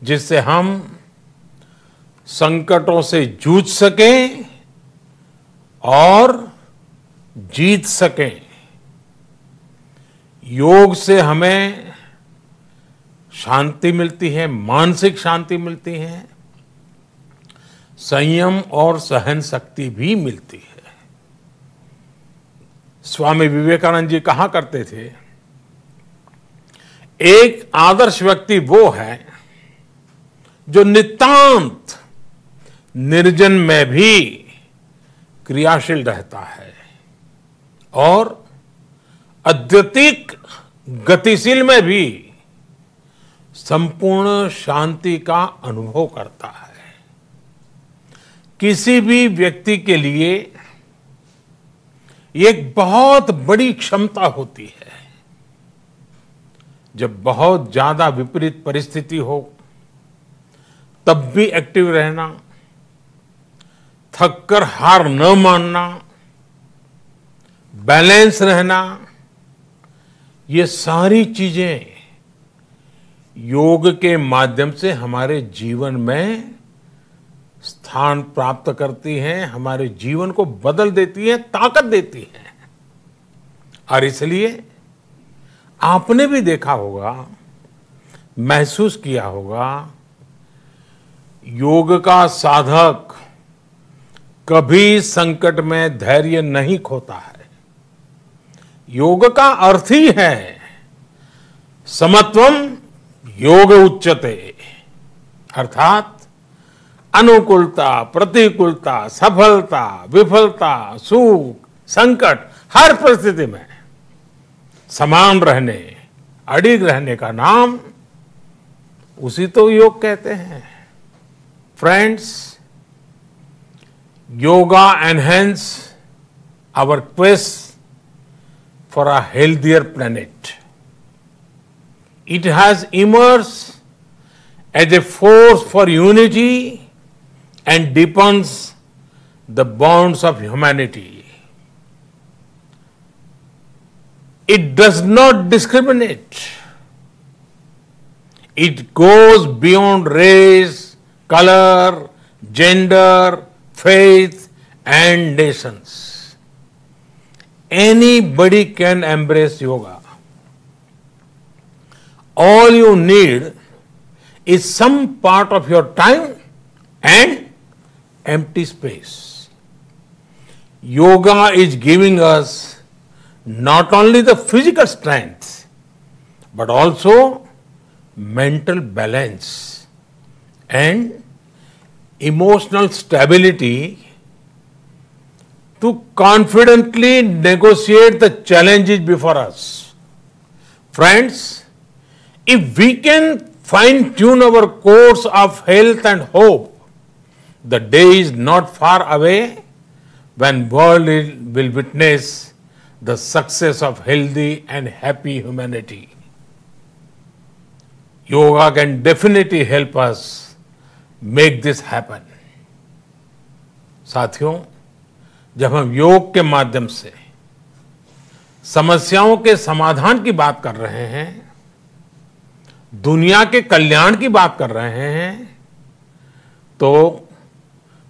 जिससे हम संकटों से जूझ सकें और जीत सकें। योग से हमें शांति मिलती है, मानसिक शांति मिलती है, संयम और सहन शक्ति भी मिलती है। स्वामी विवेकानंद जी कहा करते थे, एक आदर्श व्यक्ति वो है जो नितांत निर्जन में भी क्रियाशील रहता है और अद्वितीय गतिशील में भी संपूर्ण शांति का अनुभव करता है। किसी भी व्यक्ति के लिए एक बहुत बड़ी क्षमता होती है, जब बहुत ज्यादा विपरीत परिस्थिति हो तब भी एक्टिव रहना, थककर हार न मानना, बैलेंस रहना, ये सारी चीजें योग के माध्यम से हमारे जीवन में स्थान प्राप्त करती हैं, हमारे जीवन को बदल देती हैं, ताकत देती हैं। और इसलिए आपने भी देखा होगा, महसूस किया होगा, योग का साधक कभी संकट में धैर्य नहीं खोता है। योग का अर्थ ही है समत्वम योग उच्यते, अर्थात अनुकूलता, प्रतिकूलता, सफलता, विफलता, सुख, संकट, हर परिस्थिति में समान रहने, अडिग रहने का नाम उसी तो योग कहते हैं। Friends, yoga enhance our quest for a healthier planet. It has emerged as a force for unity and deepens the bonds of humanity. It does not discriminate. It goes beyond race, color, gender, faith, and nations. Anybody can embrace yoga. All you need is some part of your time and empty space. Yoga is giving us not only the physical strength, but also mental balance and emotional stability to confidently negotiate the challenges before us. Friends, if we can fine-tune our course of health and hope, the day is not far away when world will witness the success of healthy and happy humanity. Yoga can definitely help us make this happen. साथियों, जब हम योग के माध्यम से समस्याओं के समाधान की बात कर रहे हैं, दुनिया के कल्याण की बात कर रहे हैं, तो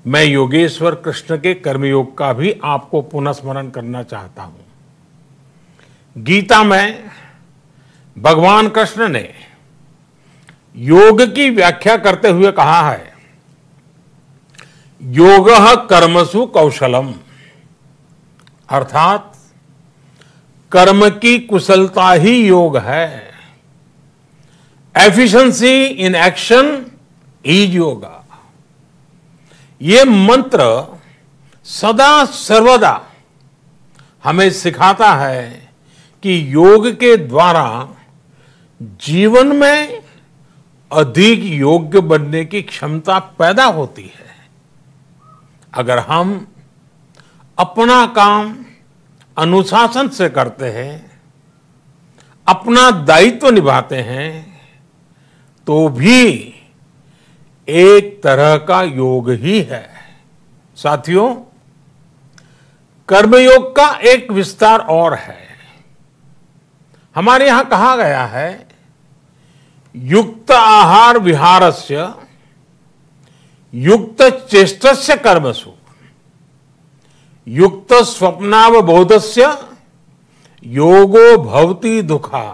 मैं योगेश्वर कृष्ण के कर्मयोग का भी आपको पुनः स्मरण करना चाहता हूं। गीता में भगवान कृष्ण ने योग की व्याख्या करते हुए कहा है, योगः कर्मसु कौशलम, अर्थात कर्म की कुशलता ही योग है। Efficiency in action is yoga. ये मंत्र सदा सर्वदा हमें सिखाता है कि योग के द्वारा जीवन में अधिक योग्य बनने की क्षमता पैदा होती है। अगर हम अपना काम अनुशासन से करते हैं, अपना दायित्व निभाते हैं, तो भी एक तरह का योग ही है। साथियों, कर्मयोग का एक विस्तार और है। हमारे यहां कहा गया है, युक्त आहार विहारस्य युक्त चेष्टस्य कर्मसु युक्त स्वप्नावबोधस्य योगो भवति दुखा।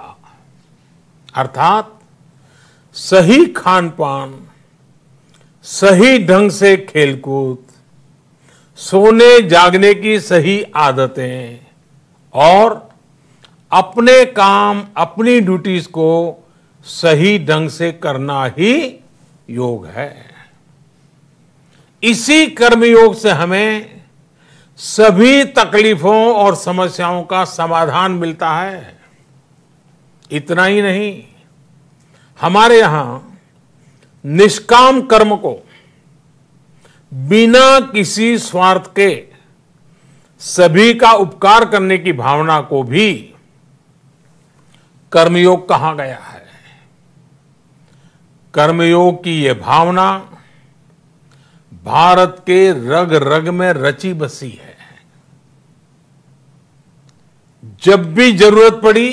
अर्थात सही खान पान, सही ढंग से खेलकूद, सोने जागने की सही आदतें और अपने काम, अपनी ड्यूटीज को सही ढंग से करना ही योग है। इसी कर्मयोग से हमें सभी तकलीफों और समस्याओं का समाधान मिलता है। इतना ही नहीं, हमारे यहां निष्काम कर्म को बिना किसी स्वार्थ के सभी का उपकार करने की भावना को भी कर्मयोग कहा गया है। कर्मयोग की यह भावना भारत के रग रग में रची बसी है। जब भी जरूरत पड़ी